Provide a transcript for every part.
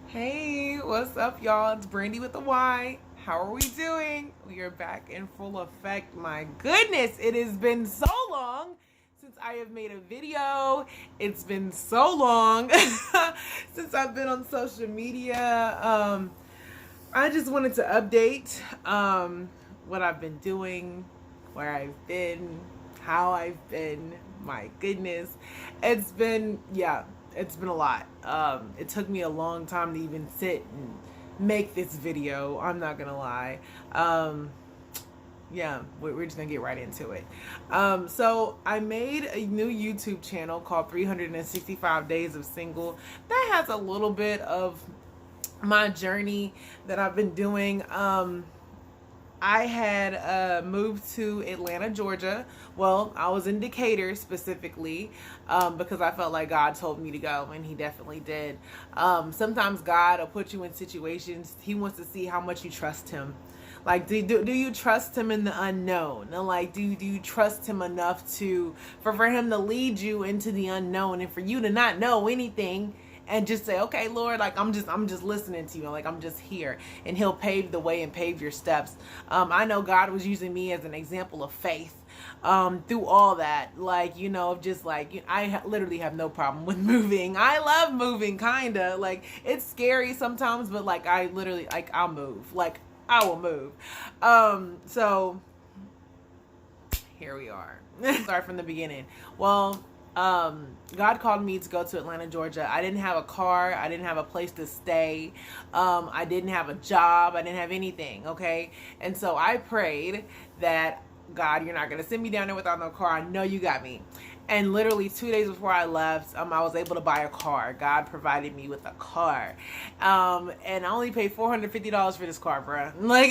Hey, what's up, y'all? It's Brandy with the Y. How are we doing? We are back in full effect. My goodness, it has been so long since I have made a video. It's been so long since I've been on social media. I just wanted to update what I've been doing, where I've been, how I've been. My goodness, it's been it's been a lot. It took me a long time to even sit and make this video. I'm not gonna lie. Yeah, we're just gonna get right into it. So I made a new YouTube channel called 365 Days of Single that has a little bit of my journey that I've been doing. I had moved to Atlanta, Georgia. Well, I was in Decatur specifically because I felt like God told me to go, and He definitely did. Sometimes God will put you in situations, He wants to see how much you trust Him. Like, do you trust Him in the unknown? And like, do you trust Him enough for Him to lead you into the unknown and for you to not know anything and just say, okay, Lord, like I'm just listening to you, like I'm just here, and He'll pave the way and pave your steps. I know God was using me as an example of faith through all that, like, just like, I literally have no problem with moving. I love moving, kinda. Like, it's scary sometimes, but like I literally, like, I'll move, like I will move. So here we are. Start from the beginning. Well, God called me to go to Atlanta, Georgia. I didn't have a car. I didn't have a place to stay. I didn't have a job. I didn't have anything. Okay. And so I prayed that, God, you're not going to send me down there without no car. I know you got me. And literally 2 days before I left, I was able to buy a car. God provided me with a car. And I only paid $450 for this car, bro. Like,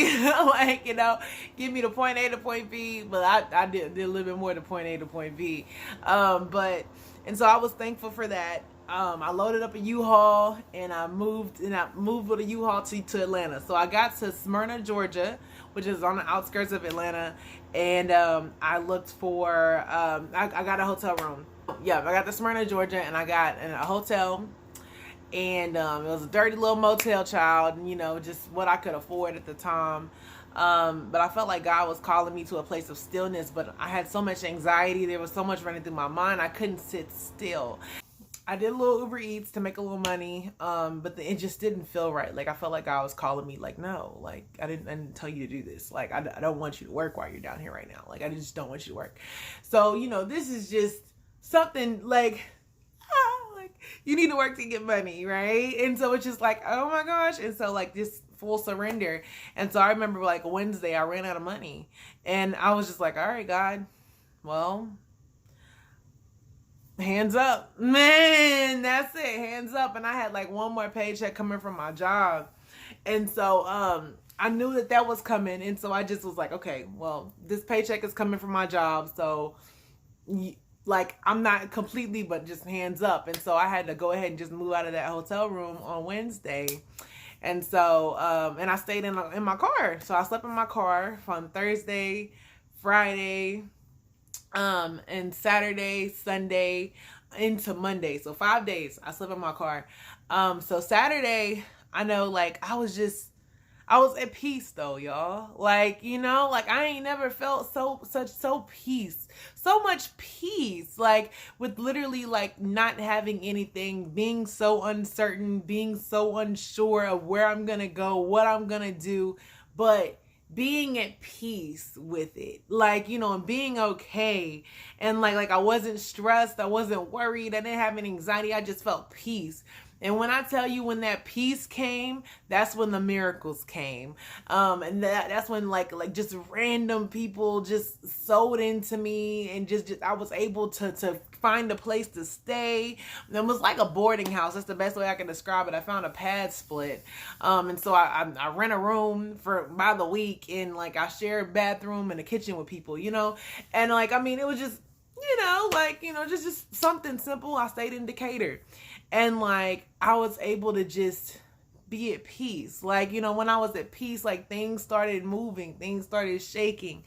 give me the point A to point B. But I did a little bit more to point A to point B. And so I was thankful for that. I loaded up a U-Haul and I moved with a U-Haul to Atlanta. So I got to Smyrna, Georgia, which is on the outskirts of Atlanta, and I looked for I got a hotel room. Yeah, I got to Smyrna, Georgia, and I got in a hotel, and it was a dirty little motel, child, and just what I could afford at the time. But I felt like God was calling me to a place of stillness, but I had so much anxiety. There was so much running through my mind. I couldn't sit still. I did a little Uber Eats to make a little money, but it just didn't feel right. Like, I felt like God was calling me, like, no, like, I didn't tell you to do this. Like, I don't want you to work while you're down here right now. Like, I just don't want you to work. So, this is just something like, like, you need to work to get money, right? And so it's just like, oh my gosh. And so, like, this full surrender. And so I remember, like, Wednesday, I ran out of money. And I was just like, all right, God, well, hands up, man, that's it, hands up. And I had like one more paycheck coming from my job, and so I knew that was coming, and so I just was like, okay, well, this paycheck is coming from my job, so like, I'm not completely, but just hands up. And so I had to go ahead and just move out of that hotel room on Wednesday. And so and I stayed in my car. So I slept in my car from Thursday, Friday, and Saturday, Sunday, into Monday. So 5 days I slept in my car. So Saturday, I know, like, I was at peace though, y'all. Like, like, I ain't never felt so much peace, like, with literally, like, not having anything, being so uncertain, being so unsure of where I'm gonna go, what I'm gonna do, but being at peace with it, like, and being okay. And like I wasn't stressed, I wasn't worried, I didn't have any anxiety, I just felt peace. And when I tell you, when that peace came, that's when the miracles came. And that's when like just random people just sold into me, and just I was able to find a place to stay. It was like a boarding house. That's the best way I can describe it. I found a pad split. And so I rent a room by the week, and like I share a bathroom and a kitchen with people, and like, I mean, it was just, just something simple. I stayed in Decatur, and like, I was able to just be at peace. Like, when I was at peace, like, things started moving, things started shaking.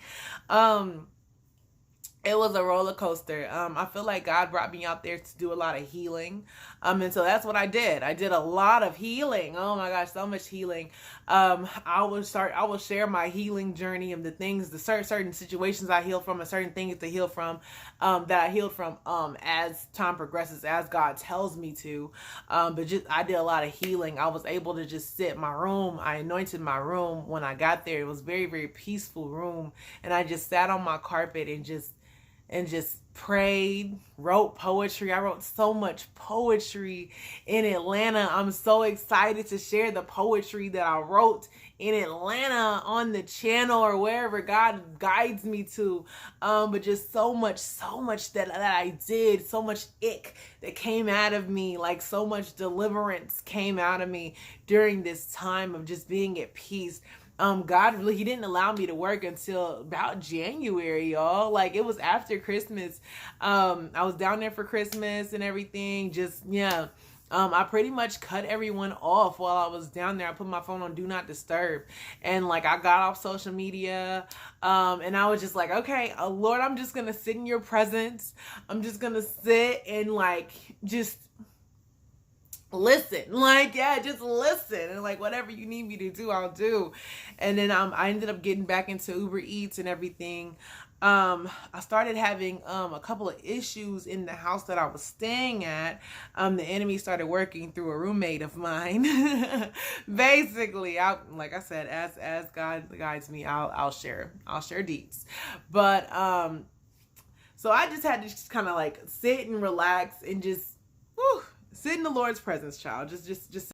It was a roller coaster. I feel like God brought me out there to do a lot of healing. And so that's what I did. I did a lot of healing. Oh my gosh, so much healing. I will share my healing journey and the things, the certain situations I healed from, and certain things to heal from, that I healed from, as time progresses, as God tells me to. But just, I did a lot of healing. I was able to just sit in my room. I anointed my room when I got there. It was very, very peaceful room. And I just sat on my carpet and just prayed, wrote poetry. I wrote so much poetry in Atlanta. I'm so excited to share the poetry that I wrote in Atlanta on the channel or wherever God guides me to. But just so much that I did, so much ick that came out of me, like so much deliverance came out of me during this time of just being at peace. God really, he didn't allow me to work until about January, y'all. Like, it was after Christmas. I was down there for Christmas and everything. Just, yeah. I pretty much cut everyone off while I was down there. I put my phone on do not disturb. And like, I got off social media. And I was just like, okay, Lord, I'm just going to sit in your presence. I'm just going to sit and like, just listen, like, yeah, just listen, and like whatever you need me to do, I'll do. And then I ended up getting back into Uber Eats and everything. I started having a couple of issues in the house that I was staying at. The enemy started working through a roommate of mine. Basically, like I said, as God guides me, I'll share deets. But so I just had to just kind of like sit and relax and just sit in the Lord's presence, child. Just